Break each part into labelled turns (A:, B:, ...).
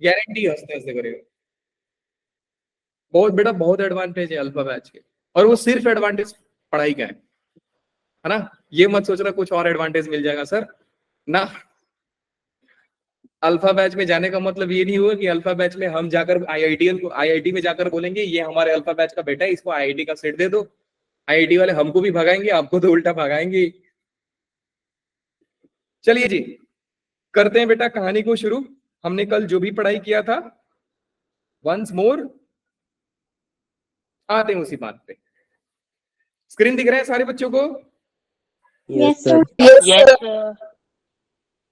A: Guarantee हंसते हंसते करेगा। बहुत बेटा बहुत एडवांटेज है अल्फा बैच के, और वो सिर्फ एडवांटेज पढ़ाई का है ना। ये मत सोचना कुछ और एडवांटेज मिल जाएगा सर ना। अल्फा बैच में जाने का मतलब ये नहीं हुआ कि अल्फा बैच में हम जाकर आईआईटीएन को आईआईटी में जाकर बोलेंगे ये हमारे अल्फा बैच का बेटा है, इसको आईआईटी का सीट दे दो। आईआईटी वाले हमको भी भगाएंगे, आपको तो उल्टा भगाएंगे। चलिए जी, करते हैं बेटा कहानी को शुरू। हमने कल जो भी पढ़ाई किया था वंस मोर आते हैं उसी बात पे। स्क्रीन दिख रहा है सारे बच्चों को?
B: Yes sir.
C: Yes sir.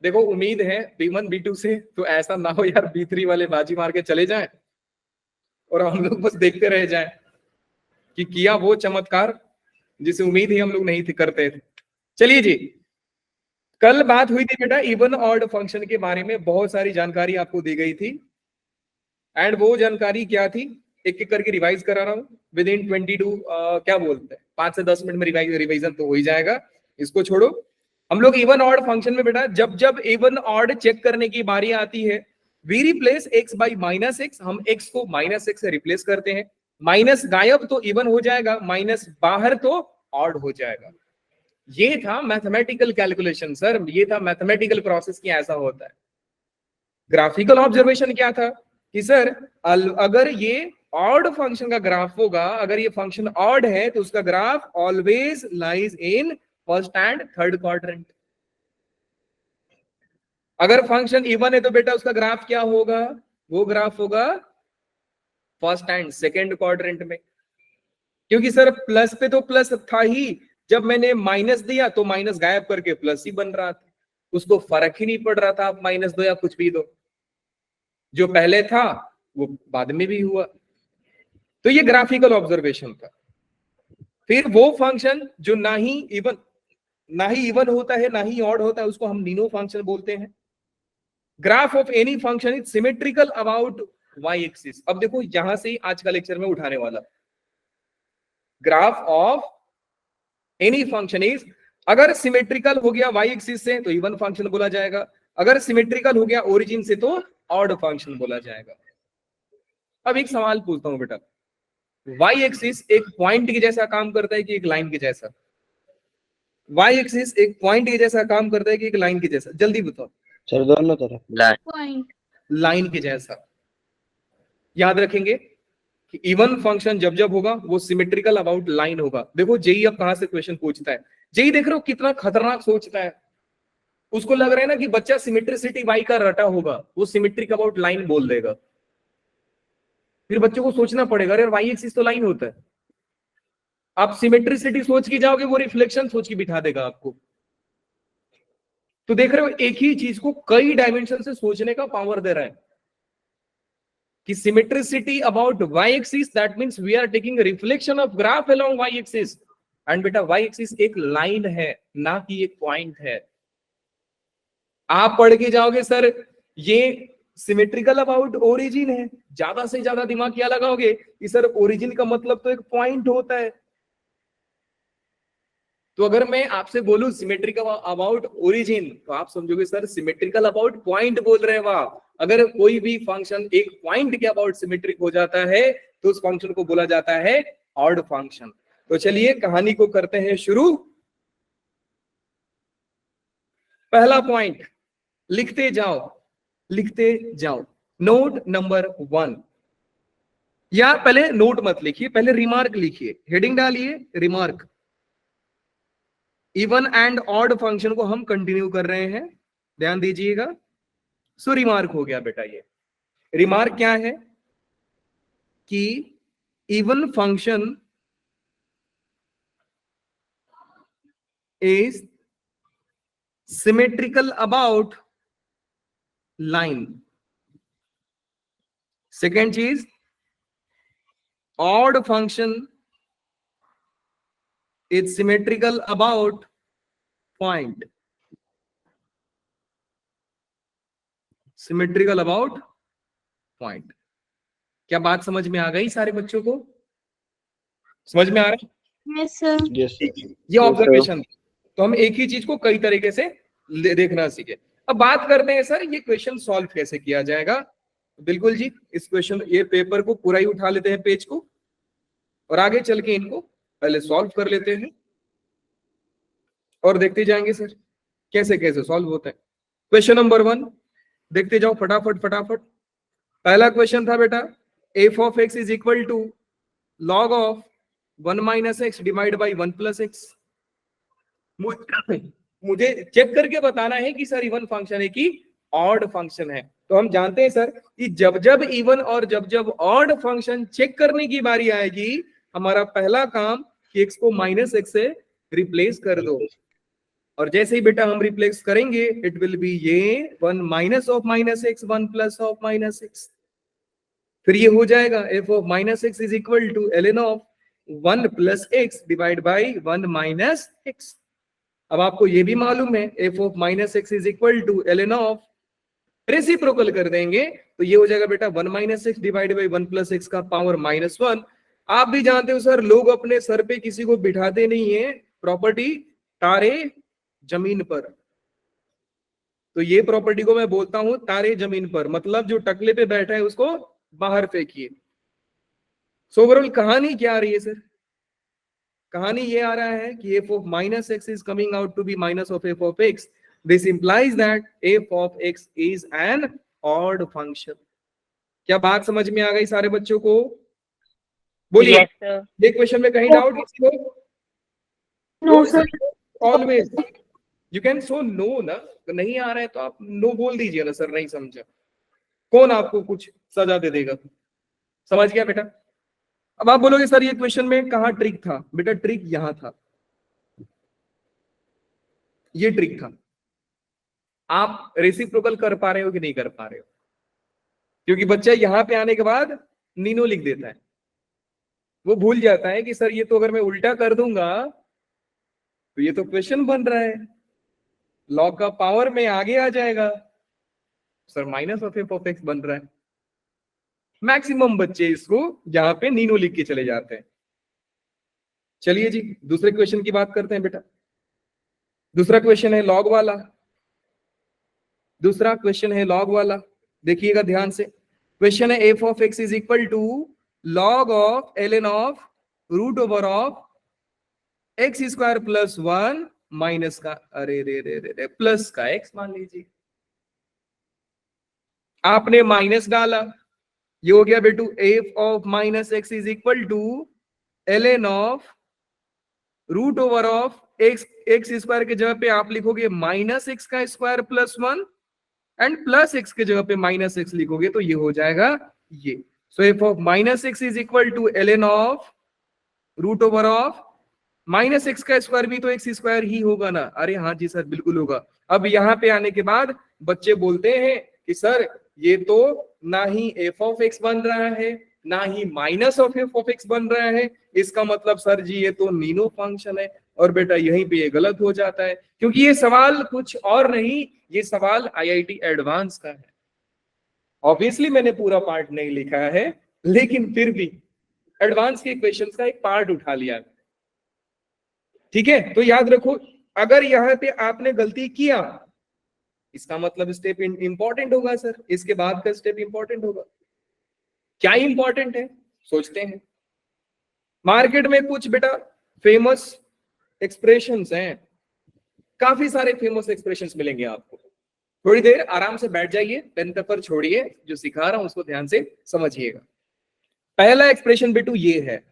A: देखो उम्मीद है B1 B2 से तो ऐसा ना हो यार B3 वाले बाजी मार के चले जाएं और हम लोग बस देखते रह जाएं कि किया वो चमत्कार जिसे उम्मीद ही हम लोग नहीं थे करते थे। चलिए जी, कल बात हुई थी बेटा इवन ऑड फंक्शन के बारे में, बहुत सारी जानकारी आपको दी गई थी। एंड वो जानकारी क्या थी, एक एक करके रिवाइज करा रहा हूं विद इन 22 क्या बोलते हैं 5 से 10 मिनट में रिवाइजन तो हो ही जाएगा, इसको छोड़ो। हम लोग इवन ऑड फंक्शन में बेटा जब जब इवन ऑड चेक करने की बारी आती है we replace x by minus x, हम x को माइनस एक्स से रिप्लेस करते हैं। माइनस गायब तो इवन हो जाएगा, माइनस बाहर तो ऑड हो जाएगा। ये था मैथमेटिकल कैलकुलेशन सर, ये था मैथमेटिकल प्रोसेस की ऐसा होता है। ग्राफिकल ऑब्जर्वेशन क्या था कि सर अगर ये ऑड फंक्शन का ग्राफ होगा, अगर ये फंक्शन ऑड है तो उसका graph always lies in first and third quadrant. अगर फंक्शन इवन है तो बेटा उसका ग्राफ क्या होगा, वो ग्राफ होगा फर्स्ट एंड सेकेंड क्वाड्रेंट में। क्योंकि सर प्लस पे तो प्लस था ही, जब मैंने माइनस दिया तो माइनस गायब करके प्लस ही बन रहा था, उसको फर्क ही नहीं पड़ रहा था आप माइनस दो या कुछ भी दो, जो पहले था वो बाद में भी हुआ। तो ये ग्राफिकल ऑब्जर्वेशन था। फिर वो फंक्शन जो ना ही इवन होता है ना ही ऑड होता है उसको हम नीनो फंक्शन बोलते हैं। Graph of any function is symmetrical about y axis. अब देखो यहां से आज का लेक्चर में उठाने वाला, graph of any function is, अगर सिमेट्रिकल हो गया वाई एक्सिस से तो इवन फंक्शन बोला जाएगा, अगर सिमेट्रिकल हो गया ओरिजिन से तो ऑड फंक्शन बोला जाएगा। अब एक सवाल पूछता हूं बेटा, वाई एक्सिस एक पॉइंट के जैसा काम करता है कि एक लाइन के जैसा? वाई एक्सिस एक पॉइंट के जैसा काम करता है कि एक लाइन के जैसा? जल्दी बताओ
B: सर दोनों तरफ
C: पॉइंट।
A: लाइन के जैसा। याद रखेंगे कि इवन फंक्शन जब जब होगा वो सिमेट्रिकल अबाउट लाइन होगा। देखो जेई अब कहां से क्वेश्चन पूछता है, जेई देख रहे हो कितना खतरनाक सोचता है। उसको लग रहा है ना कि बच्चा सिमेट्रिसिटी वाई का रटा होगा, वो सिमेट्रिक अबाउट लाइन बोल देगा। फिर बच्चों को सोचना पड़ेगा अरे वाई एक्सिस तो लाइन होता है। आप सिमेट्रिसिटी सोच के जाओगे वो रिफ्लेक्शन सोच के बिठा देगा आपको। तो देख रहे हो एक ही चीज को कई डायमेंशन से सोचने का पावर दे रहा है कि symmetricity about y axis, that means we are taking reflection of graph along y axis. And बेटा वाई एक्सिस एक लाइन है ना कि एक पॉइंट है। आप पढ़ के जाओगे सर ये सिमेट्रिकल अबाउट ओरिजिन है, ज्यादा से ज्यादा दिमाग क्या लगाओगे कि सर ओरिजिन का मतलब तो एक पॉइंट होता है। तो अगर मैं आपसे बोलूं सिमेट्रिकल अबाउट ओरिजिन तो आप समझोगे सर सिमेट्रिकल अबाउट पॉइंट बोल रहे हैं। वाह, अगर कोई भी फंक्शन एक पॉइंट के अबाउट सिमेट्रिक हो जाता है तो उस फंक्शन को बोला जाता है ऑड फंक्शन। तो चलिए कहानी को करते हैं शुरू। पहला पॉइंट लिखते जाओ। नोट नंबर 1, या पहले नोट मत लिखिए, पहले रिमार्क लिखिए, हेडिंग डालिए remark. Even and odd function को हम कंटिन्यू कर रहे हैं, ध्यान दीजिएगा। सो रिमार्क हो गया बेटा। ये रिमार्क क्या है कि even function is symmetrical about line. Second चीज, odd function is symmetrical about point. Symmetrical about point. क्या बात समझ में आ गई सारे बच्चों को? समझ में आ रहा है?
C: Yes sir.
A: ये ऑब्जर्वेशन। तो हम एक ही चीज को कई तरीके से देखना सीखे। अब बात करते हैं सर ये क्वेश्चन सॉल्व कैसे किया जाएगा। बिल्कुल जी, इस क्वेश्चन ये पेपर को पूरा ही उठा लेते हैं पेज को और आगे चल के इनको पहले सॉल्व कर लेते हैं और देखते जाएंगे सर कैसे कैसे सॉल्व होता है। क्वेश्चन नंबर 1 देखते जाओ फटाफट फटाफट। पहला क्वेश्चन था बेटा f of x is equal to log of 1 minus x divide by 1 plus x. मुझे चेक करके बताना है कि सर इवन फंक्शन है कि ऑड फंक्शन है। तो हम जानते हैं सर कि जब जब इवन और जब जब ऑड फंक्शन चेक करने की बारी आएगी हमारा पहला काम कि एक्स को माइनस एक्स से रिप्लेस कर दो। और जैसे ही बेटा हम रिप्लेस करेंगे इट विल बी ये 1 minus of minus x 1 plus of minus x. फिर ये हो जाएगा f of minus x is equal to ln of 1 plus x divide by 1 minus x. अब आपको ये भी मालूम है f of minus x is equal to ln of reciprocal कर देंगे तो ये हो जाएगा बेटा 1 minus x divide by 1 plus x का पावर -1। आप भी जानते हो सर लोग अपने सर पे किसी को बिठाते नहीं है प्रॉपर्टी तारे जमीन पर। तो ये प्रॉपर्टी को मैं बोलता हूं तारे जमीन पर, मतलब जो टकले पे बैठा है उसको बाहर फेंकिए। सो ओवरऑल कहानी क्या आ रही है सर? कहानी ये आ रहा है कि f of minus x is coming out to be minus of f of x. This implies that f of x is an odd function. क्या बात समझ में आ गई सारे बच्चों को? बोलिए।
C: Yes, sir.
A: ये क्वेश्चन में कहीं डाउट किसी को?
C: No, sir.
A: Always you can so no ना, नहीं आ रहा है तो आप नो बोल दीजिए ना सर नहीं समझा। कौन आपको कुछ सजा दे देगा? समझ गया बेटा? अब आप बोलोगे सर ये क्वेश्चन में कहां ट्रिक था? बेटा ट्रिक यहां था, ये ट्रिक था। आप रेसिप्रोकल कर पा रहे हो कि नहीं कर पा रहे हो? क्योंकि बच्चा यहां पे आने के बाद नीनो लिख देता है, वो भूल जाता है कि सर ये तो अगर मैं उल्टा कर दूंगा तो ये तो क्वेश्चन बन रहा है, लॉग का पावर में आगे आ जाएगा, sir minus of f of x बन रहा है। मैक्सिमम बच्चे इसको यहां पे नीनो लिख के चले जाते हैं। चलिए जी दूसरे क्वेश्चन की बात करते हैं बेटा। दूसरा क्वेश्चन है लॉग वाला, दूसरा क्वेश्चन है लॉग वाला, देखिएगा ध्यान से। क्वेश्चन है f of x is equal to log of ln of root over of x square plus 1 minus का अरे रे रे रे रे प्लस का एक्स मान लीजिए। आपने माइनस डाला, ये हो गया बेटू f of minus x is equal to ln of root over of x square के जगह पे आप लिखोगे माइनस एक्स का square plus 1 and plus x के जगह पे माइनस एक्स लिखोगे तो ये हो जाएगा ये। So f of minus x is equal to ln of root over of minus x का स्क्वायर भी तो एक्स स्क्वायर ही होगा ना। अरे हाँ जी सर बिल्कुल होगा। अब यहाँ पे आने के बाद बच्चे बोलते हैं कि सर ये तो ना ही एफ ऑफ एक्स बन रहा है ना ही minus of f of x बन रहा है, इसका मतलब सर जी ये तो नीनो फंक्शन है। और बेटा यहीं पे ये गलत हो जाता है क्योंकि ये सवाल कुछ और नहीं, ये सवाल आईआईटी एडवांस का है। ऑब्वियसली मैंने पूरा पार्ट नहीं लिखा है लेकिन फिर भी एडवांस के क्वेश्चंस का एक पार्ट उठा लिया, ठीक है? तो याद रखो अगर यहाँ पे आपने गलती किया इसका मतलब स्टेप इंपॉर्टेंट होगा सर, इसके बाद का स्टेप इंपॉर्टेंट होगा। क्या इंपॉर्टेंट है सोचते हैं। मार्केट में कुछ बेटा फेमस एक्सप्रेशंस हैं, काफी सारे फेमस एक्सप्रेशंस मिलेंगे आपको। थोड़ी देर आराम से बैठ जाइए, पेन पेपर छोड़िए, जो सिखा रहा हूं उसको ध्यान से समझिएगा। पहला एक्सप्रेशन बेटू ये है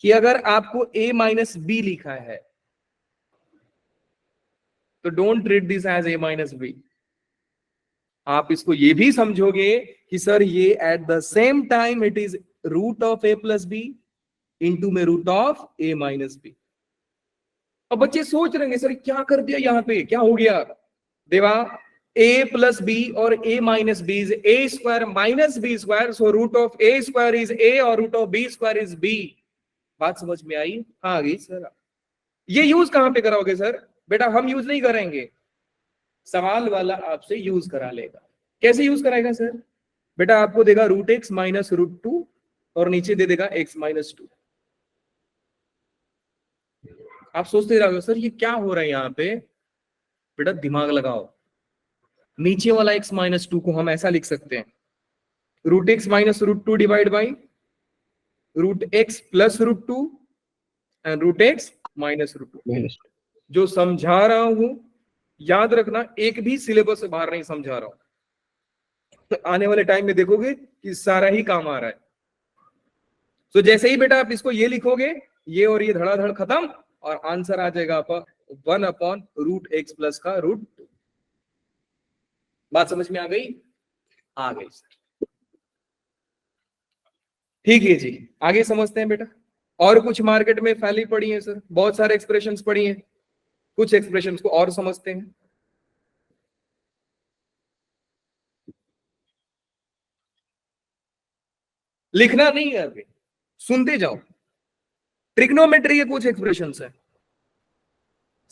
A: कि अगर आपको a माइनस बी लिखा है तो don't treat this as a minus b. आप इसको ये भी समझोगे कि सर ये at the same time it is root of a plus b into में root of a minus b. अब बच्चे सोच रहे हैं सर क्या कर दिया यहाँ पे, क्या हो गया देवा? a प्लस बी और a minus b is a square minus b square, so root of a square is a और root of b square is b। बात समझ में आई? हाँ गई सर। ये यूज कहां पे कराओगे सर? बेटा हम यूज नहीं करेंगे, सवाल वाला आपसे यूज करा लेगा। कैसे यूज कराएगा सर? बेटा आपको देगा रूट एक्स माइनस रूट 2 और नीचे दे देगा x माइनस 2। आप सोचते रहोगे सर ये क्या हो रहा है यहाँ पे? बेटा दिमाग लगाओ, नीचे वाला x माइनस 2 को हम ऐसा लिख सकते हैं root x minus root two divide by root x plus root two and root x minus root two.
B: Minus
A: जो समझा रहा हूं याद रखना, एक भी सिलेबस से बाहर नहीं समझा रहा हूं, तो आने वाले टाइम में देखोगे कि सारा ही काम आ रहा है। तो जैसे ही बेटा आप इसको ये लिखोगे, ये और ये धड़ाधड़ खत्म, और आंसर आ जाएगा आपका 1/√x प्लस का √2। बात समझ में आ गई? आ गई सर, ठीक है जी। आगे समझते हैं बेटा। और कुछ मार्केट में फैली पड़ी है सर, बहुत सारे एक्सप्रेशंस पड़ी हैं, कुछ एक्सप्रेशंस को और समझते हैं। लिखना नहीं है अभी, सुनते जाओ। ट्रिग्नोमेट्री के कुछ एक्सप्रेशंस है।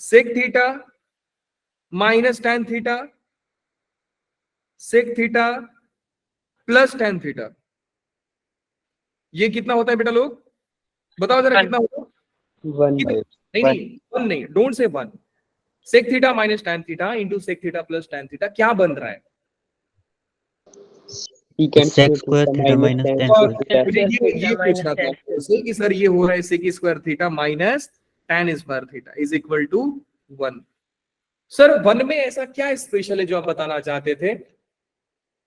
A: Sec theta minus tan theta, sec theta plus tan theta, ये कितना होता है बेटा? लोग बताओ जरा, कितना होता है?
B: 1
A: नहीं, वन नहीं, don't say one. Sec theta minus tan theta into sec theta plus tan theta क्या बन रहा है?
B: sec square theta minus tan theta.
A: मुझे ये पूछना था आपसे कि सर ये हो रहा है sec square theta minus tan square theta is equal to 1। Sir 1 में ऐसा क्या स्पेशल है जो आप बताना चाहते थे?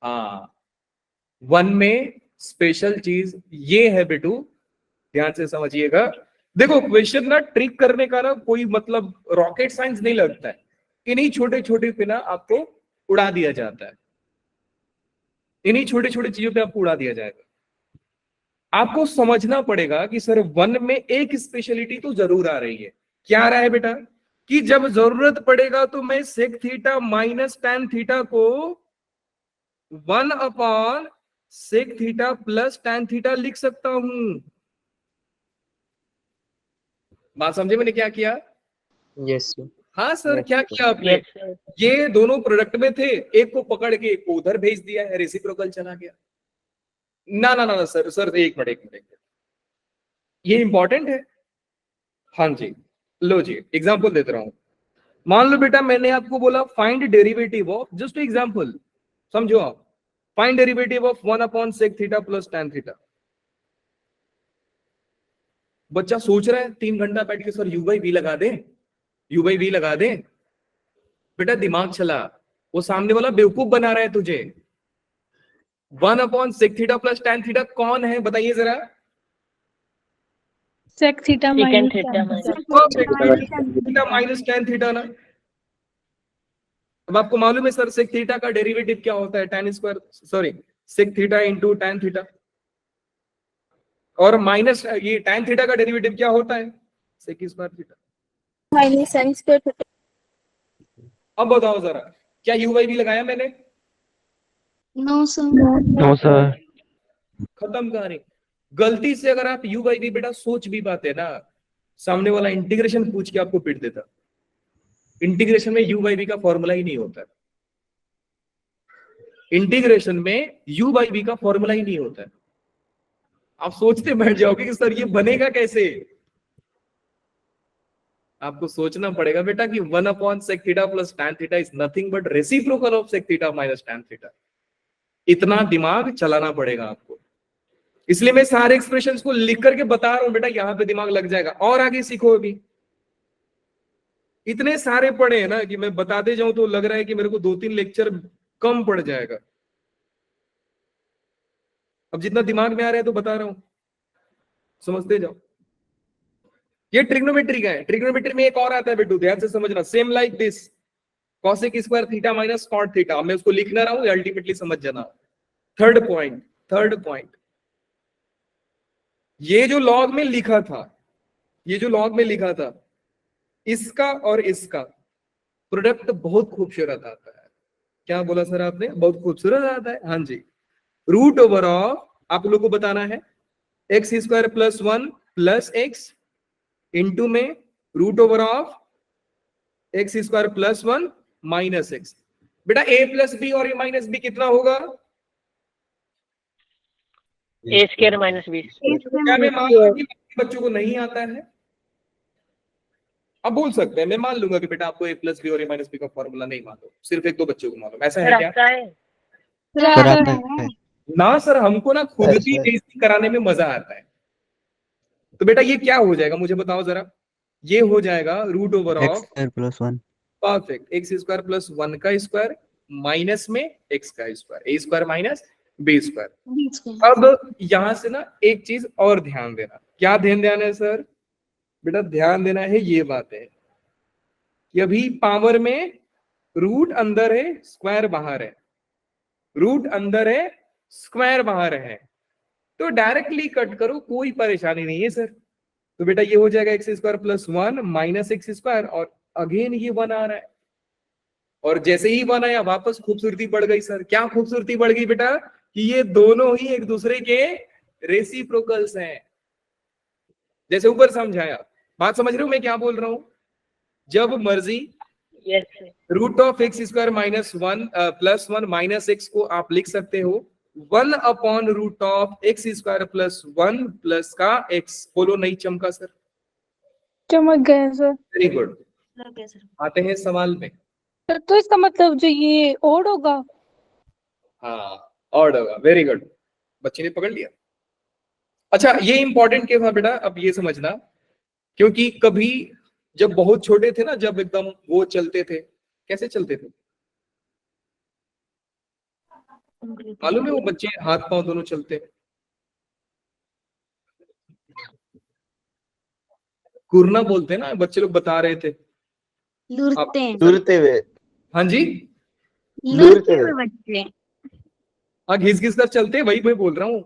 A: हाँ, 1 में स्पेशल चीज ये है बेटू, ध्यान से समझिएगा। देखो क्वेश्चन ना ट्रिक करने का ना कोई मतलब रॉकेट साइंस नहीं लगता है, इन्हीं छोटे छोटे पे ना आपको उड़ा दिया जाता है, इन्हीं छोटे छोटे चीजों पे आपको उड़ा दिया जाएगा। आपको समझना पड़ेगा कि सर 1 में एक स्पेशलिटी तो जरूर आ रही है। क्या आ रहा है बेटा? कि जब जरूरत पड़ेगा तो मैं sec theta minus tan theta को 1/सेक थीटा प्लस टैन थीटा लिख सकता हूं। बात समझे मैंने क्या किया?
B: Yes sir.
A: हाँ सर,
B: Yes,
A: क्या
B: sir.
A: किया आपने? ये दोनों प्रोडक्ट में थे, एक को पकड़ के एक को उधर भेज दिया है, रेसिप्रोकल चला गया। ना ना ना सर, सर एक मिनट, ये इंपॉर्टेंट है। हाँ जी, लो जी एग्जांपल देता रहा हूं। मान लो बेटा मैंने आपको बोला find derivative of, just example समझो आप, फाइंड डेरिवेटिव ऑफ 1/सेक थीटा प्लस टैन थीटा। बच्चा सोच रहा है 3 घंटा बैठ के सर u/v लगा दे, u/v लगा दे। बेटा दिमाग चला, वो सामने वाला बेवकूफ बना रहा है तुझे। 1/सेक थीटा प्लस टैन थीटा कौन है बताइए जरा?
C: Sec theta minus
A: theta minus tan theta ना। अब आपको मालूम है सर सेक थीटा का डेरिवेटिव क्या होता है? Tan square, sorry sec theta into tan theta, और माइनस ये टैन थीटा का डेरिवेटिव क्या होता है? Sec square theta
C: minus sine square theta.
A: अब बताओ जरा, क्या u/v लगाया मैंने?
C: No sir.
A: खत्म कहानी। गलती से अगर आप u/v बेटा सोच भी पाते ना, सामने वाला इंटीग्रेशन पूछ के आपको पीट देता। इंटीग्रेशन में u/v का फॉर्मूला ही नहीं होता है, इंटीग्रेशन में u/v का फॉर्मूला ही नहीं होता है। आप सोचते बैठ जाओगे कि सर ये बनेगा कैसे। आपको सोचना पड़ेगा बेटा कि 1/सेक theta plus tan theta is nothing but reciprocal of sec theta minus tan theta. इतना दिमाग चलाना पड़ेगा आपको। इसलिए मैं सारे एक्सप्रेशंस को लिख करके बता रहा हूं बेटा, यहां पे दिमाग लग जाएगा और आगे सीखो। अभी इतने सारे पढ़े हैं ना कि मैं बताते जाऊं तो लग रहा है कि मेरे को 2-3 लेक्चर कम पड़ जाएगा। अब जितना दिमाग में आ रहा है तो बता रहा हूं, समझते जाओ। ये ट्रिग्नोमेट्री का है। ट्रिग्नोमेट्री में एक और आता है बेटू, ध्यान से समझना, same like this cosec square theta minus cot theta. मैं उसको लिख ना रहा हूं, अल्टीमेटली समझ जाना। थर्ड पॉइंट, ये जो लॉग में लिखा था, ये जो लॉग में लिखा था, इसका और इसका प्रोडक्ट बहुत खूबसूरत आता है। क्या बोला सर आपने? बहुत खूबसूरत आता है। हाँ जी, रूट ओवर ऑफ, आप लोग को बताना है, x square plus 1 plus x into में root over of x square plus 1 minus x. बेटा a प्लस बी और a माइनस बी कितना होगा?
D: A square minus b.
A: क्या मैं मान लूं कि बच्चों को नहीं आता है? अब बोल सकते हैं, मैं मान लूंगा कि बेटा आपको a प्लस बी और a माइनस बी का फॉर्मूला नहीं मालूम, सिर्फ 1-2 बच्चों को मालूम, ऐसा है क्या?
D: आता है।
C: सर आता है।
A: ना सर, हमको ना खुद भी बेइज्जती कराने में मजा आता है। तो बेटा ये क्या हो जाएगा मुझे बताओ जरा। ये हो जाएगा root over
B: x
A: of,
B: square plus 1।
A: Perfect, x square plus 1 का स्क्वायर माइनस में एक्स का square, a square minus b square. अब यहां से ना एक चीज और ध्यान देना। क्या ध्यान देना है सर? बेटा ध्यान देना है ये बात है कि अभी पावर में रूट अंदर है, स्क्वायर बाहर है, रूट अंदर है, स्क्वायर बाहर है, तो डायरेक्टली कट करो, कोई परेशानी नहीं है सर। तो बेटा ये हो जाएगा x square plus 1 minus x square, और अगेन ये 1 आ रहा है, और जैसे ही 1 आया वापस खूबसूरती बढ़ गई सर। क्या खूबसूरती बढ़ गई बेटा? कि ये दोनों ही एक दूसरे के रेसिप्रोकल्स हैं। जैसे ऊपर समझाया, बात समझ रहे हो मैं क्या बोल रहा हूं? जब मर्जी
D: yes sir.
A: Root of x square minus 1 plus 1 minus x को आप लिख सकते हो 1 upon root of x square plus 1 plus का एक्स। बोलो नहीं चमका सर?
C: चमक गए सर।
A: Very good. आते हैं सवाल में।
C: तो इसका मतलब जो ये ओड होगा?
A: हाँ ऑड होगा, वेरी गुड, बच्चे ने पकड़ लिया। अच्छा ये इंपॉर्टेंट क्या था बेटा, अब ये समझना, क्योंकि कभी जब बहुत छोटे थे ना, जब एकदम वो चलते थे, कैसे चलते थे मालूम है? वो बच्चे हाथ पांव दोनों चलते, कुरना बोलते हैं ना बच्चे लोग, बता रहे थे
B: लूरते हुए।
A: हाँ जी,
B: लूरते हुए
C: बच्चे।
A: हाँ घिस घिस कर चलते, वही मैं बोल रहा हूँ।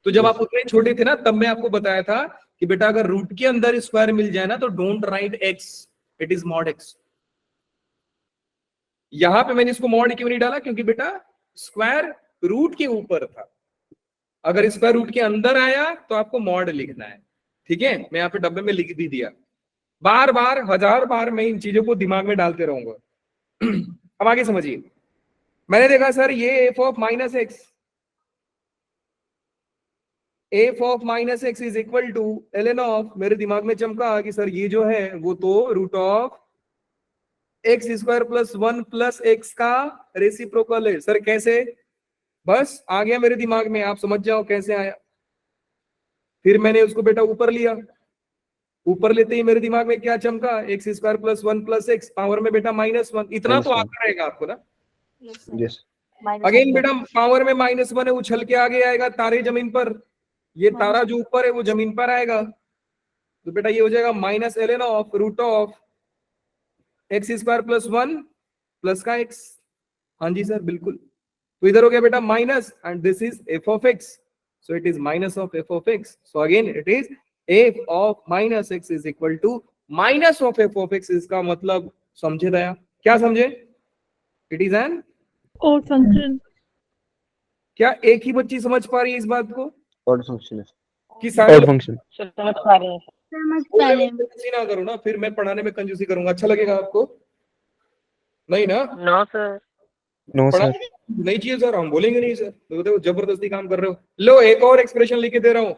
A: तो जब आप उतने छोटे थे ना, तब मैं आपको बताया था कि बेटा अगर रूट के अंदर स्क्वायर मिल जाए ना, तो don't write x, it is mod x. यहां पे मैंने इसको मॉड क्यों नहीं डाला? क्योंकि बेटा स्क्वायर रूट के ऊपर था, अगर स्क्वायर रूट के अंदर आया तो आपको मॉड लिखना है। ठीक है, मैं यहाँ पे डब्बे में लिख भी दिया, बार बार 1000 बार मैं इन चीजों को दिमाग में डालते रहूंगा। अब आगे समझिए। मैंने देखा सर ये f of minus x, f of minus x is equal to ln of, मेरे दिमाग में चमका कि सर ये जो है वो तो root of x square plus 1 plus x का रेसिप्रोकल है। सर कैसे? बस आ गया मेरे दिमाग में, आप समझ जाओ कैसे आया। फिर मैंने उसको बेटा ऊपर लिया, ऊपर लेते ही मेरे दिमाग में क्या चमका? X square plus 1 plus x, power में बेटा -1, इतना तो आता रहेगा आपको ना।
B: यस।
A: अगेन बेटा पावर में -1 है, उछल के आगे आएगा तारे जमीन पर, ये तारा जो ऊपर है वो जमीन पर आएगा, तो बेटा ये हो जाएगा minus ln of root of x square plus 1 plus का एक्स। हाँ जी सर बिल्कुल। तो इधर हो गया बेटा minus, and this is f of x, so it is minus of f of x. So again it is f of minus x is equal to minus of f of x. इसका मतलब समझे दया? क्या समझे? It is an
C: odd function.
A: क्या एक ही बच्ची समझ पा रही है इस बात को
B: ऑड फंक्शन है।
A: कि सारे
B: ऑड फंक्शन।
D: सर समझ पा रहे हैं।
A: कंजूसी ना करो ना, फिर मैं पढ़ाने में कंजूसी करूंगा, अच्छा लगेगा आपको? नहीं ना?
D: No sir.
B: No sir.
A: नहीं चाहिए सर, हम बोलेंगे नहीं सर। तो देखो जबरदस्ती काम कर रहे हो। लो एक और एक्सप्रेशन लिख के दे रहा हूं।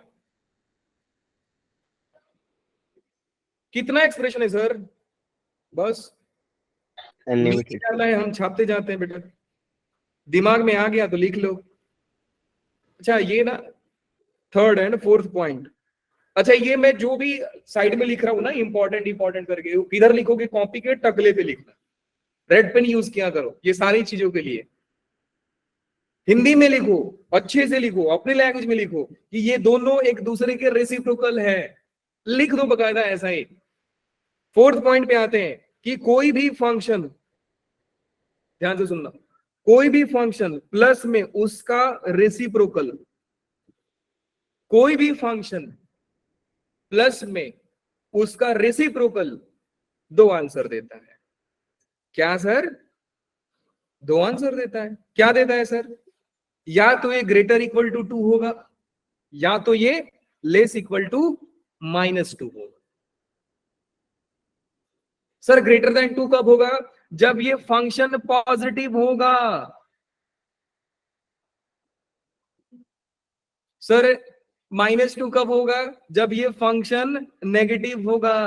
A: कितना एक्सप्रेशन है सर? बस
B: अनलिमिटेड।
A: है, हम छापते जाते हैं बेटा, दिमाग में आ गया तो लिख लो। अच्छा ये ना थर्ड एंड फोर्थ पॉइंट। अच्छा ये मैं जो भी साइड में लिख रहा हूं ना इंपॉर्टेंट इंपॉर्टेंट करके, किधर लिखोगे? कॉपी के टकले पे लिखना, रेड पेन यूज किया करो ये सारी चीजों के लिए। हिंदी में लिखो, अच्छे से लिखो, अपनी लैंग्वेज में लिखो कि ये दोनों एक दूसरे के रेसिप्रोकल है, लिख दो बकायदा ऐसा ही। फोर्थ पॉइंट पे आते हैं कि कोई भी फंक्शन, ध्यान से सुनना, कोई भी फंक्शन प्लस में उसका रेसिप्रोकल, कोई भी फंक्शन प्लस में उसका रेसिप्रोकल दो आंसर देता है। क्या सर? दो आंसर देता है। क्या देता है सर? या तो ये ग्रेटर इक्वल टू 2 होगा, या तो ये लेस इक्वल टू -2 होगा। सर ग्रेटर देन 2 कब होगा? जब ये फंक्शन पॉजिटिव होगा। सर -2 कब होगा? जब ये फंक्शन नेगेटिव होगा।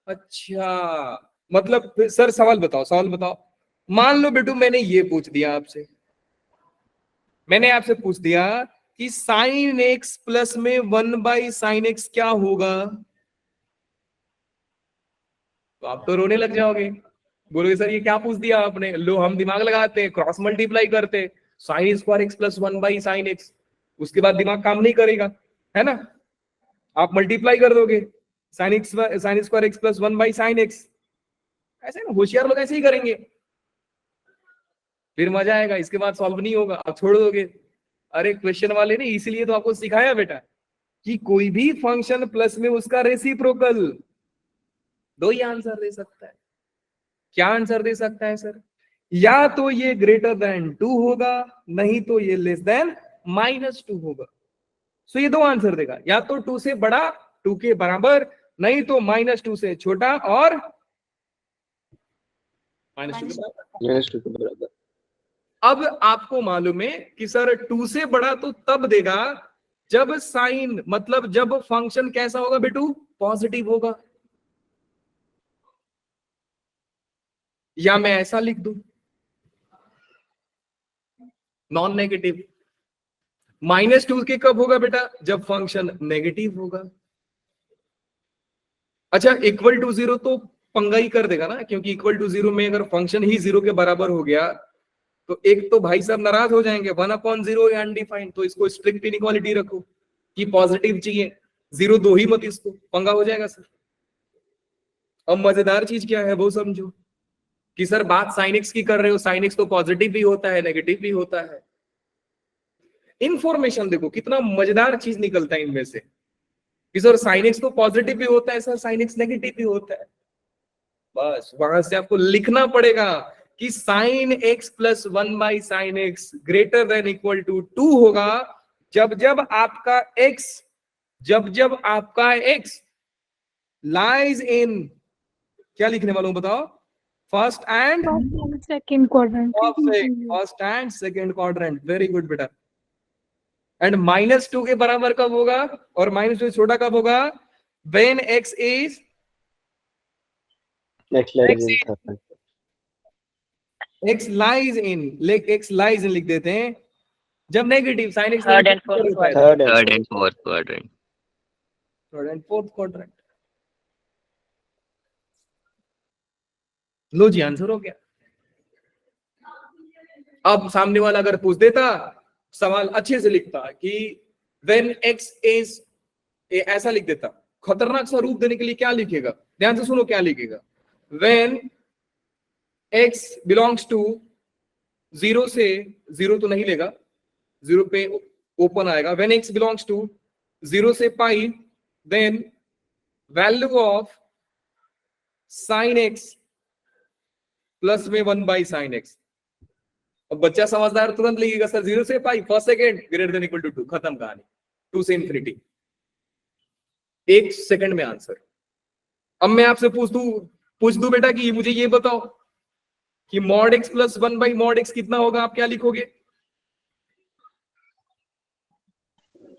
A: अच्छा मतलब सर सवाल बताओ, सवाल बताओ। मान लो बेटू मैंने ये पूछ दिया आपसे, मैंने आपसे पूछ दिया कि साइन एक्स प्लस में 1/sin x क्या होगा, तो आप तो रोने लग जाओगे, बोलोगे सर ये क्या पूछ दिया आपने। लो हम दिमाग लगाते हैं, क्रॉस मल्टीप्लाई करते हैं, sine square x plus 1/sin x, उसके बाद दिमाग काम नहीं करेगा, है ना। आप मल्टीप्लाई कर दोगे, sine square x plus 1/sin x, ऐसे ना होशियार लोग ऐसे ही करेंगे, फिर मजा आएगा, इसके बाद सॉल्व नहीं होगा, आप छोड़ दोगे। अरे क्वेश्चन वाले ने इसीलिए तो आपको सिखाया बेटा कि कोई भी फंक्शन प्लस में उसका रेसिप्रोकल, दो ही आंसर दे सकता है। क्या आंसर दे सकता है सर, या तो ये ग्रेटर देन 2 होगा, नहीं तो ये लेस देन -2 होगा। सो ये दो आंसर देगा, या तो 2 से बड़ा, 2 के बराबर, नहीं तो -2 से छोटा और -2 के बराबर।
B: -2 के बराबर।
A: अब आपको मालूम है कि सर 2 से बड़ा तो तब देगा जब साइन, मतलब जब फंक्शन कैसा होगा बेटू, पॉजिटिव होगा। या मैं ऐसा लिख दूं, नॉन नेगेटिव। -2 के कब होगा बेटा, जब फंक्शन नेगेटिव होगा। अच्छा इक्वल टू 0 तो पंगा ही कर देगा ना, क्योंकि इक्वल टू 0 में अगर फंक्शन ही 0 के बराबर हो गया तो एक तो भाई साहब नाराज हो जाएंगे, 1/0 या अनडिफाइंड, तो इसको स्ट्रिक्ट इनइक्वालिटी रखो कि पॉजिटिव चाहिए, 0 दो ही मत, इसको पंगा हो जाएगा सर। अब मजेदार चीज क्या है वो समझो कि सर बात साइन एक्स की कर रहे हो, साइन एक्स तो पॉजिटिव भी होता है नेगेटिव भी होता है। इंफॉर्मेशन देखो कितना मजेदार चीज निकलता है इनमें से कि सर साइन एक्स तो पॉजिटिव भी होता है, सर साइन एक्स नेगेटिव भी होता है। बस वहां से आपको लिखना पड़ेगा कि sine x plus 1/sin x greater than equal to 2 होगा जब जब आपका x, जब आपका x लाइज इन, क्या लिखने वाला हूं बताओ, first and
C: second quadrant.
A: First and second quadrant. Very good बेटा। एंड -2 के बराबर कब होगा और -2 से छोटा कब होगा, व्हेन x इज
B: x lies in
A: x lies in लिख देते हैं, जब negative sine x
D: Third and fourth
B: third
E: Third and fourth quadrant.
A: Third and fourth quadrant. लो जी आंसर हो गया। अब सामने वाला अगर पूछ देता, सवाल अच्छे से लिखता कि व्हेन x इज, ऐसा लिख देता, खतरनाक सा रूप देने के लिए क्या लिखेगा, ध्यान से सुनो क्या लिखेगा, व्हेन x बिलोंग्स टू 0 से, 0 तो नहीं लेगा, 0 पे ओपन आएगा, व्हेन x बिलोंग्स टू 0 से pi, then value of sine x plus में 1/sin x। अब बच्चा समझदार तुरंत लिखेगा सर 0 से pi first second greater than equal to 2, खत्म कहानी, 2 से इंफिनिटी, 1 सेकंड में आंसर। अब मैं आपसे पूछ दूं बेटा कि मुझे ये बताओ कि mod x plus 1/mod x कितना होगा, आप क्या लिखोगे,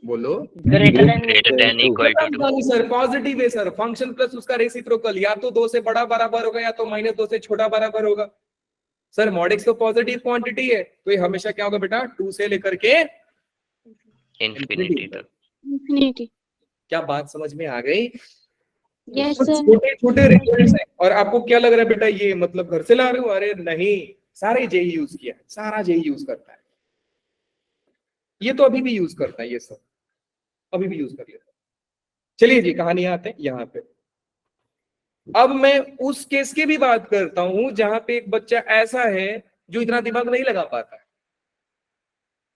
A: बोलो।
D: Greater than
E: Greater than equal to 2.
A: Sir positive है सर, फंक्शन प्लस उसका रेसिप्रोकल, या तो 2 से बड़ा बराबर होगा या तो -2 से छोटा बराबर होगा। सर mod x तो पॉजिटिव क्वांटिटी है, तो ये हमेशा क्या होगा बेटा, 2 से लेकर के
E: Infinity तक.
C: इंफिनिटी।
A: क्या बात समझ में आ गई।
C: यस
A: कुछ
C: सर।
A: छोटे छोटे रिजल्ट्स हैं, और आपको क्या लग रहा है बेटा ये मतलब घर से ला रहे हो, अरे नहीं, सारे जेई यूज किया, सारा जेई यूज करता है, ये तो अभी भी यूज करता है, ये सब अभी भी यूज कर लेता है। चलिए जी कहानी आते हैं यहाँ पे। अब मैं उस केस की भी बात करता हूं जहां पे एक बच्चा ऐसा है जो इतना दिमाग नहीं लगा पाता है,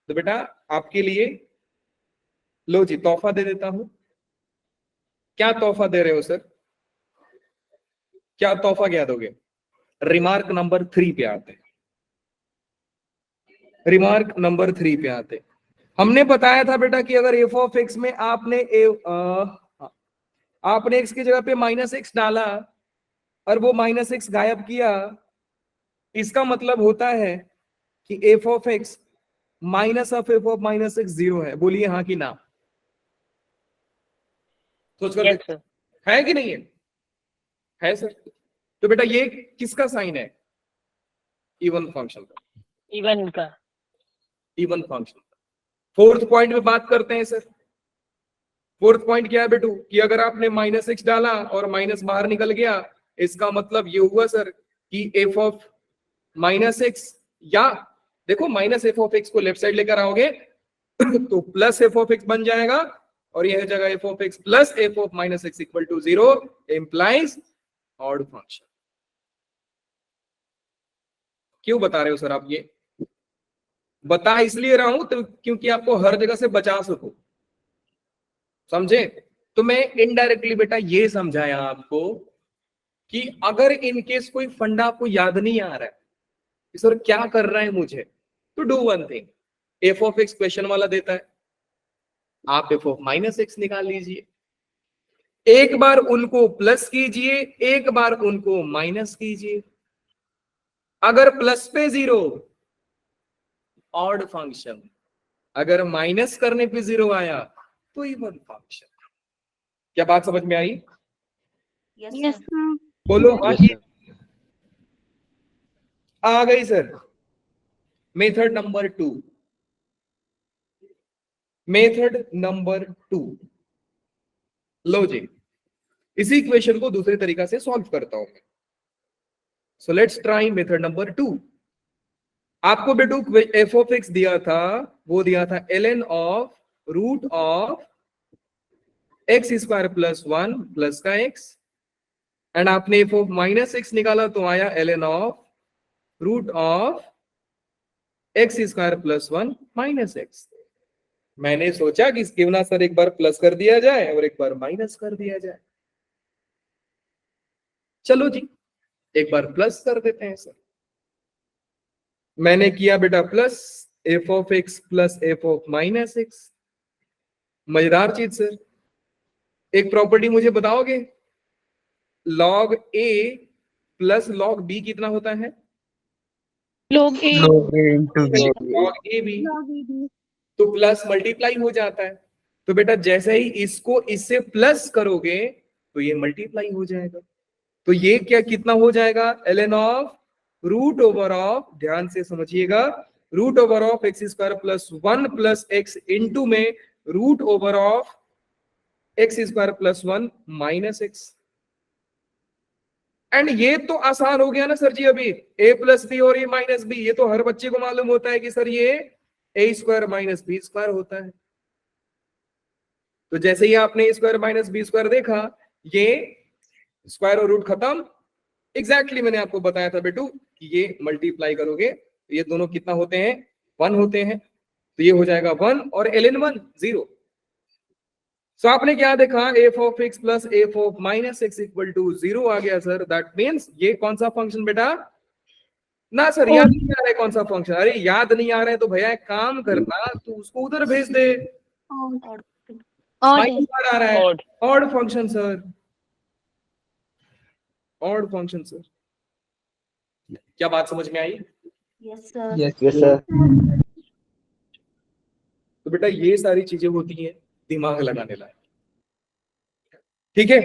A: तो बेटा आपके लिए लो जी तोहफा दे देता हूं। क्या तोहफा दे रहे हो सर, क्या तोहफा क्या दोगे, रिमार्क नंबर 3 पे आते हैं, रिमार्क नंबर 3 पे आते हैं। हमने बताया था बेटा कि अगर f ऑफ x में आपने x की जगह पे -x डाला और वो -x गायब किया, इसका मतलब होता है कि f of x minus of f of -x 0 है। बोलिए हाँ कि ना, सोच कर
D: yes
A: देखो,
D: sir.
A: है कि नहीं है सर। तो बेटा ये किसका साइन है, इवन फंक्शन का,
D: Even का.
A: इवन फंक्शन का। फोर्थ पॉइंट में बात करते हैं सर। फोर्थ पॉइंट क्या है बेटू कि अगर आपने -x डाला और माइनस बाहर निकल गया, इसका मतलब ये हुआ सर कि f ऑफ -x, या देखो -f ऑफ x को लेफ्ट साइड लेकर आओगे तो प्लस f ऑफ x बन जाएगा, और यह जगह f of x plus f of -x equal to 0 implies odd function. क्यों बता रहे हो सर आप? ये बता इसलिए रहा हूं तो क्योंकि आपको हर जगह से बचा सको, समझे? तो मैं इनडायरेक्टली बेटा ये समझाया आपको कि अगर इनकेस कोई फंडा आपको याद नहीं आ रहा है कि सर क्या कर रहा है मुझे, तो do one thing, f of x question वाला देता है, आप f ऑफ -x निकाल लीजिए, एक बार उनको प्लस कीजिए, एक बार उनको माइनस कीजिए। अगर प्लस पे 0 ऑड फंक्शन, अगर माइनस करने पे 0 आया तो इवन फंक्शन। क्या बात समझ में आई?
C: Yes, sir.
A: बोलो हाँ
E: Yes,
A: जी।
E: sir.
A: आ गई sir method number 2। Method number 2, लो जी, इसी इक्वेशन को दूसरे तरीका से सॉल्व करता हूं मैं। So let's try method number 2। आपको बेटू f ऑफ x दिया था, वो दिया था ln of root of x square plus 1 plus का x, एंड आपने f ऑफ -x निकाला तो आया ln of root of x square plus 1 minus x। मैंने सोचा कि क्यों ना सर एक बार प्लस कर दिया जाए और एक बार माइनस कर दिया जाए। चलो जी, एक बार प्लस कर देते हैं सर। मैंने किया बेटा plus f of x plus f of -x। मजेदार चीज सर, एक प्रॉपर्टी मुझे बताओगे, log a plus log b कितना होता है?
C: Log A.
A: log a b, तो प्लस मल्टीप्लाई हो जाता है। तो बेटा जैसे ही इसको इससे प्लस करोगे तो ये मल्टीप्लाई हो जाएगा। तो ये क्या कितना हो जाएगा? ln of root over of, ध्यान से समझिएगा, root over of x square plus 1 plus x into में root over of x square plus 1 minus x. And ये तो आसान हो गया ना सर जी, अभी a प्लस बी और a माइनस बी, ये तो हर बच्चे को मालूम होता है कि सर ये a square minus b square होता है। तो जैसे ही आपने a square minus b square देखा, ये स्क्वायर और रूट खत्म। एग्जैक्टली मैंने आपको बताया था बेटू कि ये मल्टीप्लाई करोगे तो ये दोनों कितना होते हैं? 1 होते हैं। तो ये हो जाएगा 1 और ln 1 0। सो आपने क्या देखा? f of x plus f of minus x equal to 0 आ गया सर। दैट मीन्स ये कौन सा फंक्शन बेटा? ना सर याद नहीं आ रहा है कौन सा फंक्शन। अरे याद नहीं आ रहा है तो भैया एक काम करना, तू उसको उधर भेज दे।
C: Odd.
A: माइनस आ रहा है,
D: Odd.
A: Odd function sir, odd function sir. क्या बात समझ में आई?
D: Yes, sir.
E: Yes, sir.
A: तो बेटा ये सारी चीजें होती हैं दिमाग लगाने लायक, ठीक है?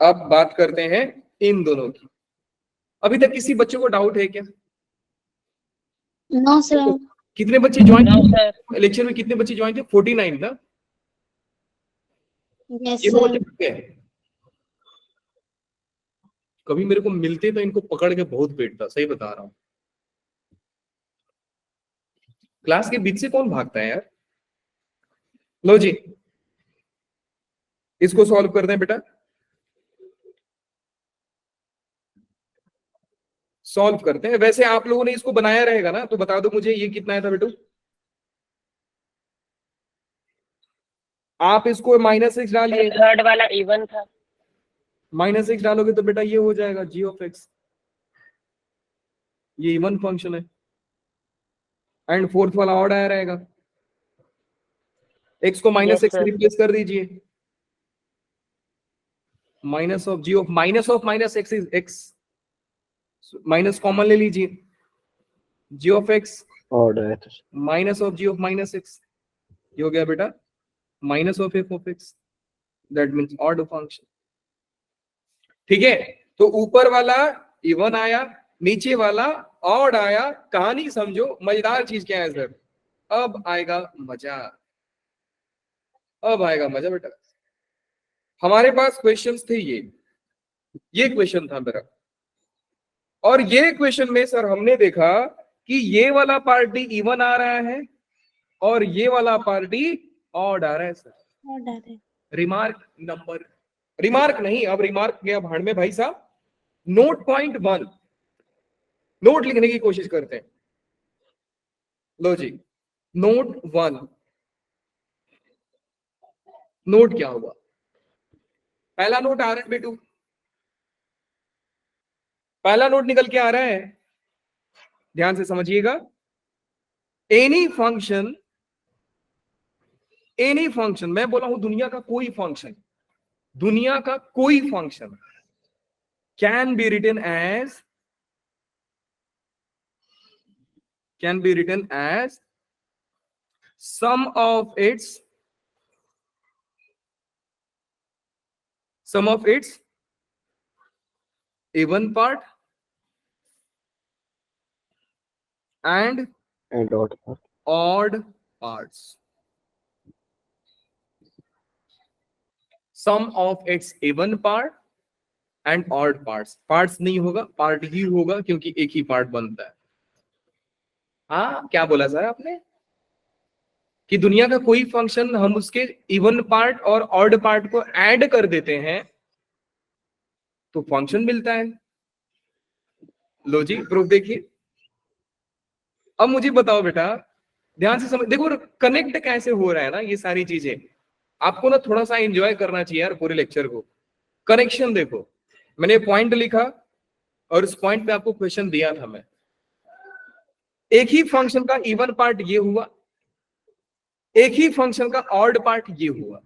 A: अब बात करते हैं इन दोनों की। अभी तक किसी बच्चे को डाउट है क्या?
C: No, sir.
A: कितने बच्चे ज्वाइन
D: No, sir.
A: इलेक्शन में? कितने बच्चे ज्वाइन थे? 49 ना?
C: Yes,
A: ये हो
C: sir.
A: चुके हैं। कभी मेरे को मिलते तो इनको पकड़ के बहुत पीटता, सही बता रहा हूं। क्लास के बीच से कौन भागता है यार? लो जी, इसको सॉल्व करते हैं बेटा। सॉल्व करते हैं। वैसे आप लोगों ने इसको बनाया रहेगा ना, तो बता दो मुझे ये कितना था बेटू? आप इसको -x डालिए,
D: थर्ड वाला इवन था।
A: -x डालोगे तो बेटा ये हो जाएगा g ऑफ x, ये इवन फंक्शन है। एंड फोर्थ वाला ऑड आया रहेगा। x को
D: Yes,
A: -x
D: sir.
A: रिप्लेस कर दीजिए, minus of g of minus x इज x, माइनस कॉमन ले लीजिए, g ऑफ x
E: Odd है तो
A: minus of g of minus x, ये हो गया बेटा minus of f of x। That means odd function, ठीक है? तो ऊपर वाला इवन आया, नीचे वाला ऑड आया। कहानी समझो, मजेदार चीज क्या है सर? अब आएगा मजा, अब आएगा मजा बेटा। हमारे पास क्वेश्चंस थे ये क्वेश्चन था मेरा, और ये क्वेश्चन में सर हमने देखा कि ये वाला पार्टी इवन आ रहा है और ये वाला पार्टी ऑड आ रहा है सर। रिमार्क नंबर, रिमार्क नहीं, अब रिमार्क गया भाड़ में भाई साहब। नोट पॉइंट 1, नोट लिखने की कोशिश करते हैं। लो जी, नोट 1, नोट क्या हुआ? पहला नोट आ रहा है बेटू, पहला नोट निकल के आ रहा है, ध्यान से समझिएगा। एनी फंक्शन, एनी फंक्शन, मैं बोला हूं दुनिया का कोई फंक्शन, दुनिया का कोई function can be written as, can be written as sum of its even part and odd parts. Sum of its even part and odd parts. Parts नहीं होगा, part ही होगा, क्योंकि एक ही part बनता है। हाँ, क्या बोला सर आपने? कि दुनिया का कोई फंक्शन हम उसके इवन पार्ट और ऑड पार्ट को ऐड कर देते हैं तो फंक्शन मिलता है। लो जी, प्रूफ देखिए। अब मुझे बताओ बेटा, ध्यान से समझ, देखो कनेक्ट कैसे हो रहा है ना ये सारी चीजें। आपको ना थोड़ा सा एंजॉय करना चाहिए यार पूरे लेक्चर को। कनेक्शन देखो, मैंने पॉइंट लिखा और उस पॉइंट पे आपको क्वेश्चन दिया था मैं। एक ही फंक्शन का इवन पार्ट ये हुआ, एक ही फंक्शन का ऑड पार्ट ये हुआ।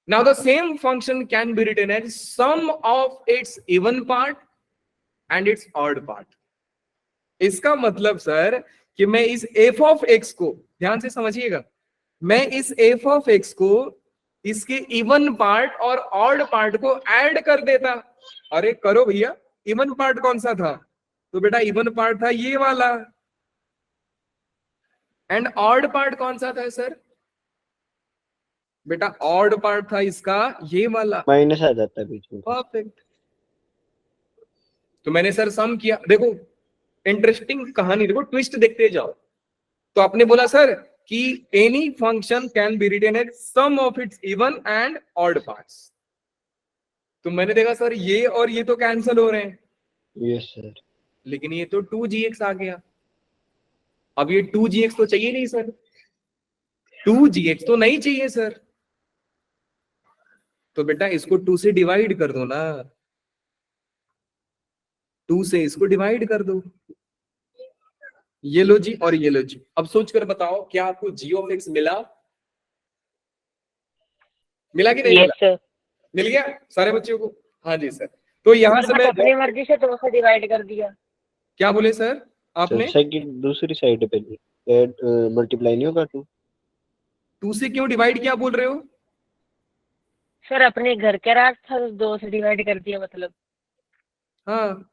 A: Now the same function can be written as sum of its even part and its odd part. इसका मतलब सर कि मैं इस एफ ऑफ एक्स को, ध्यान से समझिएगा, मैं इस एफ ऑफ एक्स को इसके इवन पार्ट और ऑड पार्ट को ऐड कर देता। अरे करो भैया, इवन पार्ट कौन सा था? तो बेटा इवन पार्ट था ये वाला, एंड ऑड पार्ट कौन सा था सर? बेटा ऑड पार्ट था इसका ये वाला,
F: माइनस आ जाता है बीच में।
A: परफेक्ट। तो मैंने सर सम किया, देखो इंटरेस्टिंग कहानी, देखो ट्विस्ट देखते जाओ। तो आपने बोला सर कि any function can be written as sum of its even and odd parts. तो मैंने देखा सर ये और ये तो कैंसिल हो रहे हैं।
F: Yes sir.
A: लेकिन ये तो 2gx आ गया। अब ये 2gx तो चाहिए नहीं सर, 2gx तो नहीं चाहिए सर। तो बेटा इसको 2 से डिवाइड कर दो ना, 2 से इसको डिवाइड कर दो। ये लो जी और ये लो जी। अब सोचकर बताओ क्या आपको g ऑफ x मिला? मिला कि नहीं
D: यस
A: मिला?
D: सर।
A: मिल गया सारे बच्चों को? हाँ जी सर। तो यहां से मैं
D: अपनी मर्जी से 2 से डिवाइड कर दिया।
A: क्या बोले सर आपने?
F: सेकंड दूसरी साइड पे ऐड मल्टीप्लाई नहीं होगा
A: 2 से क्यों डिवाइड किया बोल रहे हो?
D: सर अपने घर के रात था तो 2 से डिवाइड कर दिया मतलब।
A: हाँ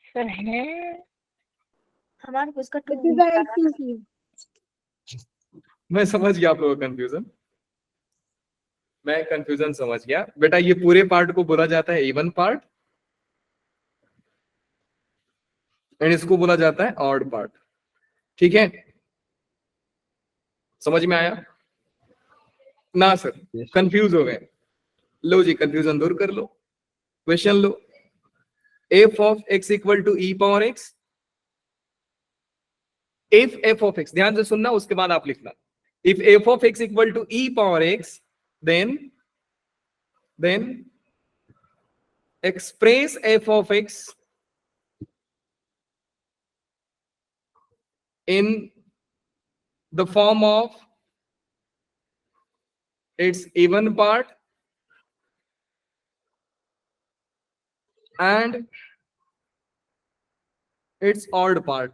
D: सर है
C: हमारे को इसका
A: मैं समझ गया आप लोगों का कंफ्यूजन, मैं कंफ्यूजन समझ गया। बेटा ये पूरे पार्ट को बोला जाता है इवन पार्ट एंड इसको बोला जाता है ऑड पार्ट। ठीक है, समझ में आया ना सर?
F: Yes.
A: कंफ्यूज हो गए? लो जी कंफ्यूजन दूर कर लो। क्वेश्चन लो, f of x equal to e power x. If f of x, ध्यान से सुनना उसके बाद आप लिखना। If f of x equal to e power x then express f of x in the form of its even part and its odd part।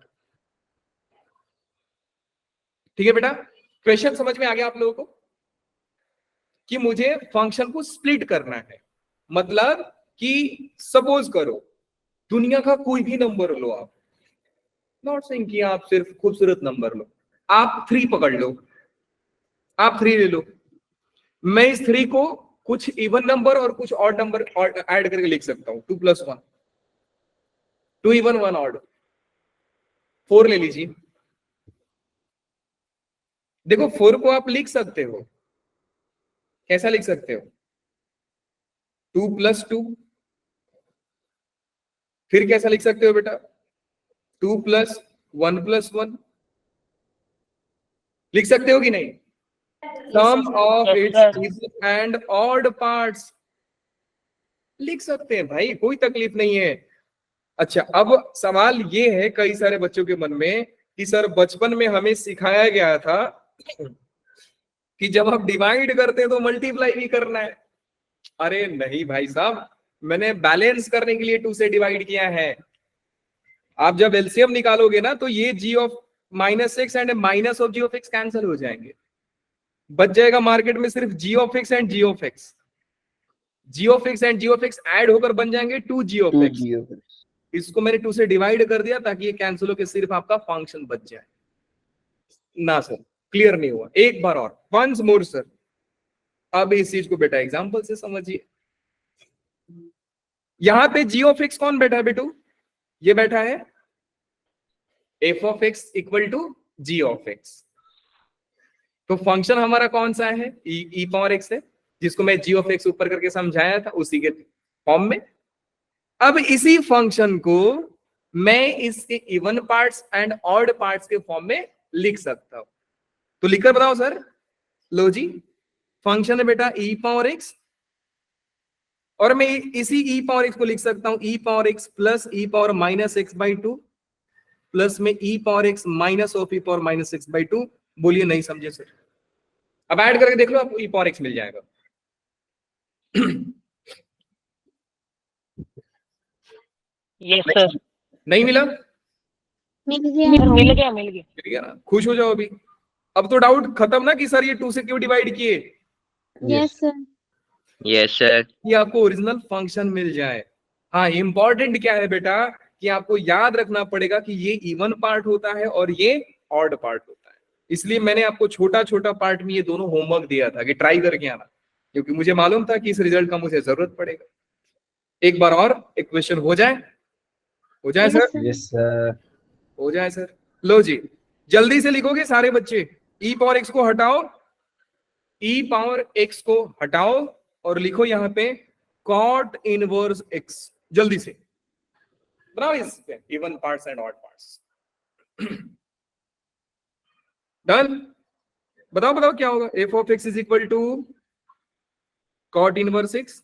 A: ठीक है बेटा, क्वेश्चन समझ में आ गया आप लोगों को कि मुझे फंक्शन को स्प्लिट करना है। मतलब कि सपोज करो दुनिया का कोई भी नंबर लो आप, नॉट सेइंग कि आप सिर्फ खूबसूरत नंबर लो, आप 3 पकड़ लो, आप 3 ले लो, मैं इस 3 को कुछ इवन नंबर और कुछ ऑड नंबर ऐड करके लिख सकता हूं, 2 + 1, 2 इवन 1 ऑड, 4 ले लीजिए। देखो 4 को आप लिख सकते हो, कैसा लिख सकते हो, 2 + 2, फिर कैसा लिख सकते हो बेटा, 2 + 1 + 1 लिख सकते हो कि नहीं, sum of
D: Yes,
A: it's
D: sir.
A: Even and odd parts लिख सकते हैं भाई, कोई तकलीफ नहीं है। अच्छा, अब सवाल ये है कई सारे बच्चों के मन में कि सर बचपन में हमें सिखाया गया था कि जब आप डिवाइड करते हैं तो मल्टीप्लाई भी करना है। अरे नहीं भाई साहब, मैंने बैलेंस करने के लिए 2 से डिवाइड किया है। आप जब एलसीएम निकालोगे ना तो ये g of -x and minus of g of x cancel हो जाएंगे, बच जाएगा मार्केट में सिर्फ g of x and g of x, g of x and g of x add होकर बन जाएंगे 2g of
F: 2
A: x।
F: G of x.
A: इसको मैंने 2 से डिवाइड कर दिया ताकि ये कैंसिल होकर सिर्फ आपका फंक्शन बच जाए। ना सर, क्लियर नहीं हुआ, एक बार और, वंस मोर सर। अब इस चीज को बेटा एग्जांपल से समझिए। यहां पे g ऑफ x कौन बैठा है बेटू, ये बैठा है f of x equal to g of x। तो फंक्शन हमारा कौन सा है, e पावर x है, जिसको मैं g ऑफ x ऊपर करके समझाया था उसी के फॉर्म में। अब इसी फंक्शन को मैं इसके even parts and odd parts के फॉर्म में लिख सकता हूं, तो लिखकर बताओ सर। लो जी, फंक्शन है बेटा e पावर x, और मैं इसी e पावर x को लिख सकता हूं e power x plus e power -x/2 plus में e power x minus of e power -x/2। बोलिए नहीं समझे सर, अब ऐड करके देख लो, आपको e पावर x मिल जाएगा।
D: Yes, sir.
A: नहीं मिला,
C: मिल
D: Sir,
C: गया।
D: मिल गया मिल गया।
A: मिल गया ना, खुश हो जाओ अभी। अब तो डाउट खत्म ना कि सर ये 2 से क्यों डिवाइड किए,
C: यस सर।
E: Yes, sir.
A: कि आपको ओरिजिनल फंक्शन मिल जाए। हाँ, इंपॉर्टेंट क्या है बेटा कि आपको याद रखना पड़ेगा कि ये इवन पार्ट होता है और ये ऑड पार्ट होता है। इसलिए मैंने आपको छोटा छोटा पार्ट में ये दोनों होमवर्क दिया था कि ट्राई करके आना, क्योंकि मुझे मालूम था कि इस रिजल्ट का मुझे जरूरत पड़ेगा। एक बार और एक क्वेश्चन हो जाए, हो जाए
C: Yes,
A: sir,
C: sir.
F: Yes, sir.
A: हो जाए सर। लो जी, जल्दी से लिखोगे सारे बच्चे, e पावर x को हटाओ, e पावर x को हटाओ और लिखो यहाँ पे cot इनवर्स x। जल्दी से बनाओ इस पे even parts and odd parts. Done, बताओ बताओ क्या होगा, f of x is equal to cot inverse x,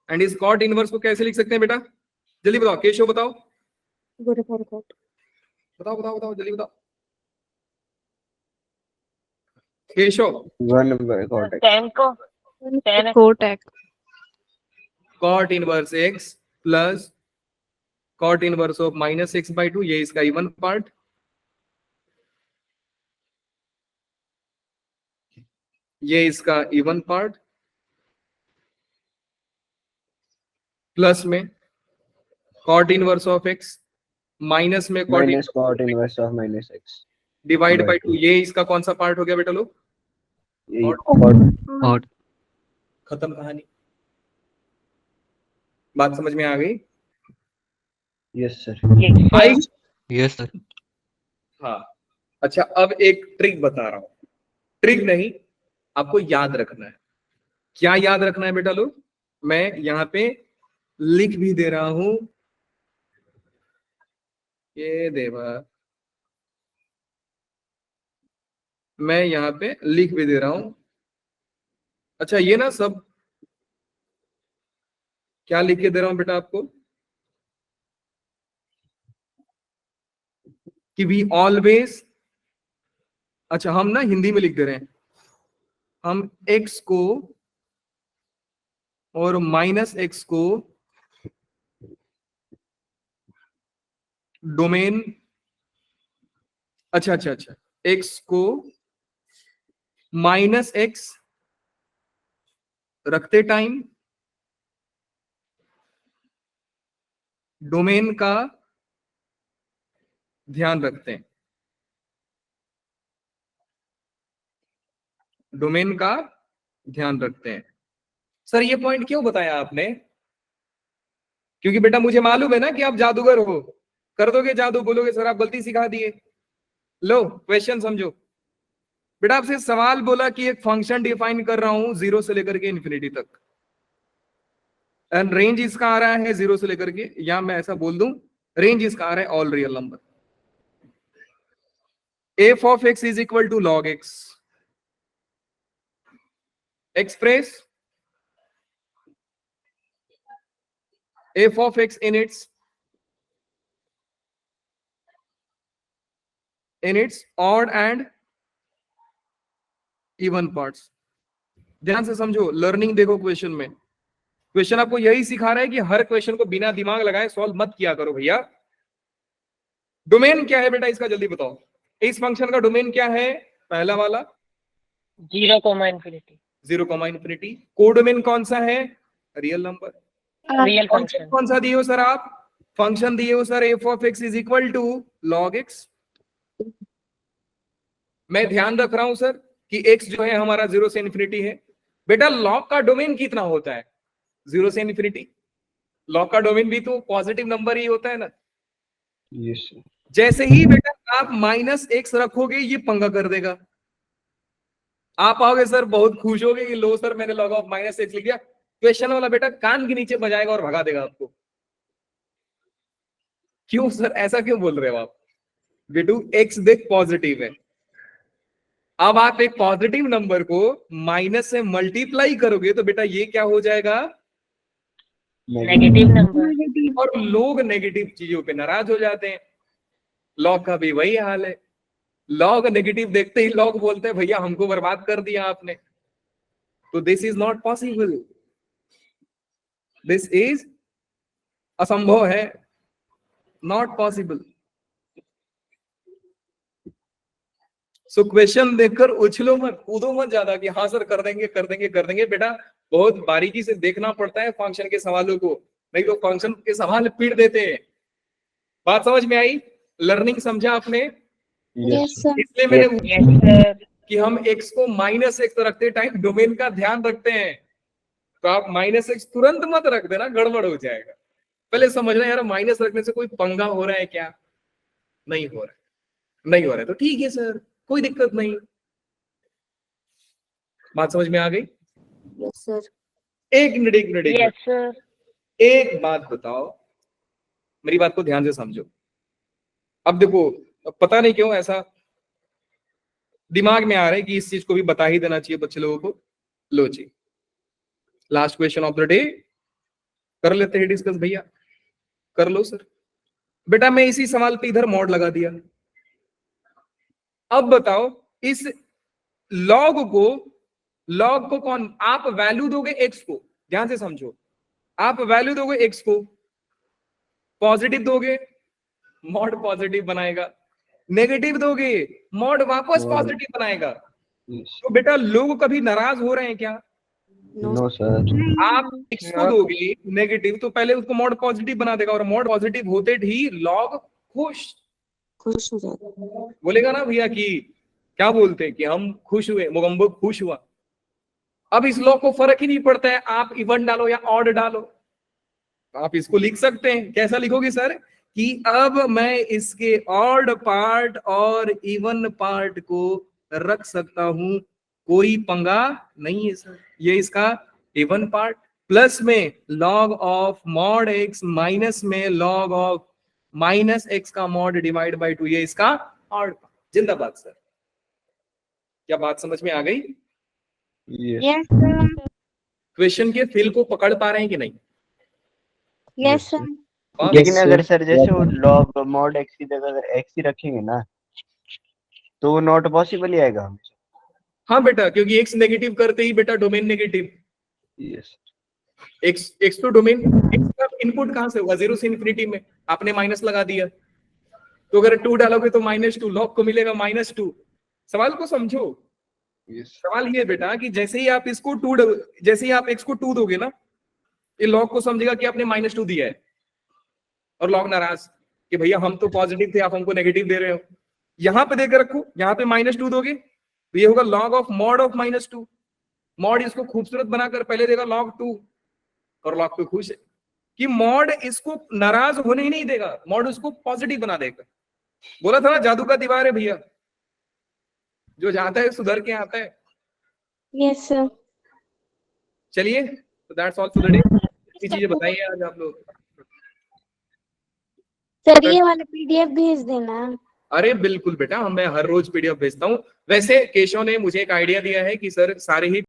A: and इस cot इनवर्स को कैसे लिख सकते हैं बेटा, जल्दी बताओ, केशव बताओ,
C: Good report.
A: बताओ बताओ बताओ जल्दी बताओ, केशव।
F: 1 by cot x.
D: 10 को 10
C: Kotak.
A: cot inverse x plus cot inverse of -x/2, ये इसका इवन पार्ट, ये इसका इवन पार्ट, प्लस में cot inverse of x minus में cot
F: Minus cot inverse of minus x.
A: Divide by 2, ये इसका कौन सा पार्ट हो गया बेटा लोग,
F: ये
A: Cot।
E: Odd.
A: खत्म कहानी, बात समझ में आ गई।
F: Yes, sir.
A: आई,
E: Yes, sir.
A: हाँ। अच्छा, अब एक ट्रिक बता रहा हूं, ट्रिक नहीं, आपको याद रखना है। क्या याद रखना है बेटा लोग, मैं यहाँ पे लिख भी दे रहा हूं, ये देवा, मैं यहाँ पे लिख भी दे रहा हूं। अच्छा, ये ना सब क्या लिख के दे रहा हूं बेटा आपको, कि वी ऑलवेज, अच्छा हम ना हिंदी में लिख दे रहे हैं, हम x को और -x को डोमेन, अच्छा अच्छा अच्छा, x को -x रखते टाइम डोमेन का ध्यान रखते हैं, डोमेन का ध्यान रखते हैं। सर ये पॉइंट क्यों बताया आपने? क्योंकि बेटा मुझे मालूम है ना कि आप जादूगर हो, कर दोगे जादू, बोलोगे सर आप गलती सिखा दिए। लो क्वेश्चन समझो बेटा, आपसे सवाल बोला कि एक फंक्शन डिफाइन कर रहा हूं 0 से लेकर के इन्फिनिटी तक, एंड रेंज इसका आ रहा है 0 से लेकर के, या मैं ऐसा बोल दूं रेंज इसका आ रहा है all real number. f of x is equal to log x, express f of x in its odd and even parts। ध्यान से समझो, लर्निंग देखो क्वेश्चन में, क्वेश्चन आपको यही सिखा रहा है कि हर क्वेश्चन को बिना दिमाग लगाए सॉल्व मत किया करो भैया। डोमेन क्या है बेटा इसका, जल्दी बताओ। इस फंक्शन का डोमेन क्या है? पहला वाला
D: 0, इन्फिनिटी।
A: 0, इन्फिनिटी। कोडोमेन कौन सा है? Real number.
D: रियल फंक्शन
A: कौन सा दिए हो सर आप? फंक्शन दिए हो sir f of x is equal to log x। मैं ध्यान रख रहा हूं सर कि x जो है हमारा 0 से इन्फिनिटी है। बेटा लॉग का डोमेन कितना होता है? 0 से इन्फिनिटी। लॉग का डोमेन भी तो पॉजिटिव नंबर ही होता है ना।
F: Yes, sir.
A: जैसे ही बेटा आप -x रखोगे ये पंगा कर देगा। आप आओगे सर बहुत खुश होगे कि लो सर मैंने log ऑफ -x लिख दिया, क्वेश्चन वाला बेटा कान के नीचे बजाएगा और भगा देगा आपको। क्यों सर, ऐसा क्यों बोल रहे हो आप? बेटू x देख पॉजिटिव है, अब आप एक पॉजिटिव नंबर को माइनस से मल्टीप्लाई करोगे तो बेटा ये क्या हो जाएगा?
D: Negative number.
A: और लोग नेगेटिव चीजों पे नाराज हो जाते हैं। लॉग का भी वही हाल है, लॉग नेगेटिव देखते ही लॉग बोलते हैं भैया हमको बर्बाद कर दिया आपने। तो this is not possible, this is असंभव है, नॉट पॉसिबल। सो क्वेश्चन देखकर उछलो मत, कूदो मत ज्यादा कि हाँ सर कर देंगे कर देंगे कर देंगे। बेटा बहुत बारीकी से देखना पड़ता है फंक्शन के सवालों को, नहीं तो फंक्शन के सवाल पीट देते हैं। बात समझ में आई? लर्निंग समझा आपने?
C: Yes, sir.
A: इसलिए मैंने
D: यस सर।
A: कि हम x को -x रखते टाइम डोमेन का ध्यान रखते हैं, तो आप -x तुरंत मत रख देना, गड़बड़ हो जाएगा। पहले समझना यार माइनस रखने से कोई पंगा हो रहा है क्या? नहीं हो रहा है, नहीं हो रहा है तो ठीक है सर, कोई दिक्कत नहीं। बात समझ में आ गई?
C: Yes, sir.
A: एक मिनट एक मिनट एक
D: यस
A: मिनट,
D: सर।
A: एक बात बताओ, मेरी बात को ध्यान से समझो। अब देखो पता नहीं क्यों ऐसा दिमाग में आ रहा है कि इस चीज को भी बता ही देना चाहिए बच्चे लोगों को। लो जी, last question of the day कर लेते हैं डिस्कस भैया, कर लो सर। बेटा मैं इसी सवाल पे इधर मॉड लगा दिया। अब बताओ इस लॉग को कौन, आप वैल्यू दोगे x को, ध्यान से समझो, आप वैल्यू दोगे x को, पॉजिटिव दोगे मॉड पॉजिटिव बनाएगा, नेगेटिव दोगे मॉड वापस
F: Mod.
A: पॉजिटिव बनाएगा।
F: Yes.
A: तो बेटा लोग कभी नाराज हो रहे हैं क्या?
F: No, sir.
A: आप x को दोगे नेगेटिव तो पहले उसको मॉड पॉजिटिव बना देगा, और मॉड पॉजिटिव होते ही लॉग खुश
C: खुश हो जाएगा।
A: बोलेगा ना भैया कि क्या बोलते हैं कि हम खुश हुए, मोगम्बो खुश हुआ। अब इस लॉग को फर्क ही नहीं पड़ता है आप इवन डालो या ऑड डालो, आप इसको लिख सकते हैं। कैसा लिखोगे सर कि अब मैं इसके ऑड पार्ट और इवन पार्ट को रख सकता हूं, कोई पंगा नहीं है सर। ये इसका इवन पार्ट, प्लस में log of mod x, minus में लॉग ऑफ -x का मॉड डिवाइड बाय 2, ये इसका ऑड। जिंदाबाद सर। क्या बात समझ में आ गई?
F: Yes.
C: Yes, sir.
A: क्वेश्चन के फील को पकड़ पा रहे हैं कि नहीं?
C: Yes, sir.
F: लेकिन अगर सर जैसे वो log mod x की जगह अगर x ही रखेंगे ना तो वो नॉट पॉसिबल ही आएगा हमेशा।
A: हाँ बेटा, क्योंकि x नेगेटिव करते ही बेटा डोमेन नेगेटिव।
F: Yes.
A: x तो डोमेन, x का इनपुट कहां से होगा? 0 से इन्फिनिटी में आपने माइनस लगा दिया, तो अगर 2 डालोगे तो -2, लॉग को मिलेगा -2। सवाल को समझो।
F: Yes.
A: सवाल ये बेटा कि जैसे ही आप इसको 2, जैसे ही आप x को 2 दोगे ना, ये लॉग को समझेगा कि आपने -2 दिया है, और लॉग नाराज कि भैया हम तो पॉजिटिव थे, आप हमको नेगेटिव दे रहे हो। यहां पे देकर रखो, यहाँ पे -2 दोगे तो ये होगा log of mod of -2। Mod इसको खूबसूरत बनाकर पहले देगा log 2 और log 2 खुश है कि मॉड इसको नाराज होने ही नहीं देगा, मॉड उसको पॉजिटिव बना देगा। बोला था ना जादू का दीवार है भैया, जो जाता है सुधर के आता है।
C: Yes sir.
A: चलिए, तो that's all for the day. अच्छी चीजें बताइए आज आप लोग।
C: सर ये वाला PDF भेज देना।
A: अरे बिल्कुल बेटा, मैं हर रोज PDF भेजता हूँ। वैसे केशव ने मुझे एक आइडिया दिया है कि सर सारे ही